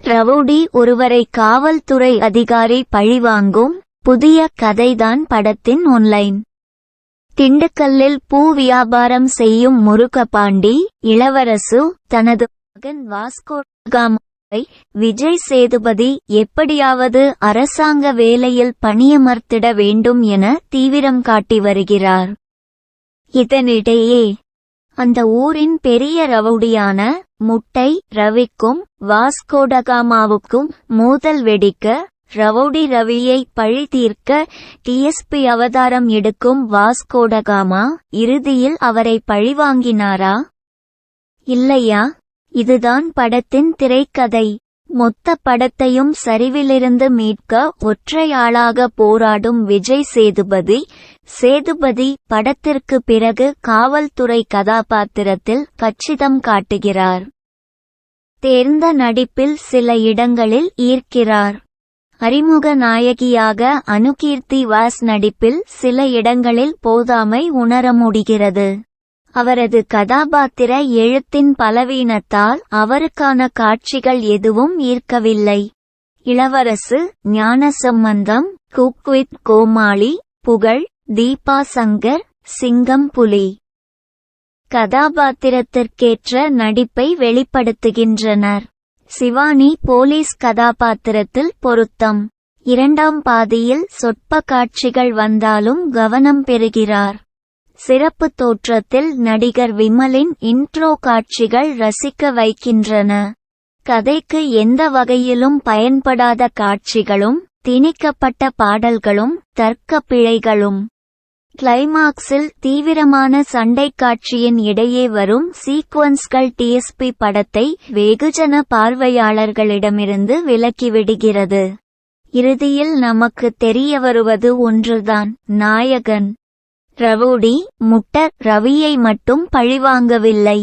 Rowdy ஒருவரை காவல்துறை அதிகாரி பழிவாங்கும் புதிய கதைதான் படத்தின் ஒன்லைன். திண்டுக்கல்லில் பூ வியாபாரம் செய்யும் முருகபாண்டி இளவரசு தனது மகன் வாஸ்கோ காமாவை விஜய் சேதுபதி எப்படியாவது அரசாங்க வேலையில் பணியமர்த்திட வேண்டும் என தீவிரம் காட்டி வருகிறார். இதனிடையே அந்த ஊரின் பெரிய ரவுடியான முட்டை ரவிக்கும் வாஸ்கோடகாமாவுக்கும் மோதல் வெடிக்க, ரவுடி ரவியை பழி தீர்க்க டிஎஸ்பி அவதாரம் எடுக்கும் வாஸ்கோடகாமா இறுதியில் அவரை பழிவாங்கினாரா இல்லையா? இதுதான் படத்தின் திரைக்கதை. மொத்த படத்தையும் சரிவிலிருந்து மீட்க ஒற்றையாளாக போராடும் விஜய் சேதுபதி படத்திற்கு பிறகு காவல்துறை கதாபாத்திரத்தில் கச்சிதம் காட்டுகிறார். தேர்ந்த நடிப்பில் சில இடங்களில் ஈர்க்கிறார். அறிமுக நாயகியாக அனுகீர்த்தி வாஸ் நடிப்பில் சில இடங்களில் போதாமை உணர முடிகிறது. அவரது கதாபாத்திர எழுத்தின் பலவீனத்தால் அவருக்கான காட்சிகள் எதுவும் ஈர்க்கவில்லை. இளவரசு, ஞானசம்பந்தம், குக் வித் கோமாளி, புகழ், தீபா சங்கர், சிங்கம் புலி கதாபாத்திரத்திற்கேற்ற நடிப்பை வெளிப்படுத்துகின்றனர். சிவானி போலீஸ் கதாபாத்திரத்தில் பொருத்தம். இரண்டாம் பாதியில் சொற்ப காட்சிகள் வந்தாலும் கவனம் பெறுகிறார். சிறப்பு தோற்றத்தில் நடிகர் விமலின் இன்ட்ரோ காட்சிகள் ரசிக்க வைக்கின்றன. கதைக்கு எந்த வகையிலும் பயன்படாத காட்சிகளும், திணிக்கப்பட்ட பாடல்களும், தர்க்க பிழைகளும். கிளைமாக்ஸில் தீவிரமான சண்டை காட்சியின் இடையே வரும் சீக்வன்ஸ்கள் டிஎஸ்பி படத்தை வெகுஜன பார்வையாளர்களிடமிருந்து விலக்கிவிடுகிறது. இறுதியில் நமக்கு தெரியவருவது ஒன்றுதான்: நாயகன் ரவுடி முட்ட ரவியை மட்டும் பழிவாங்கவில்லை.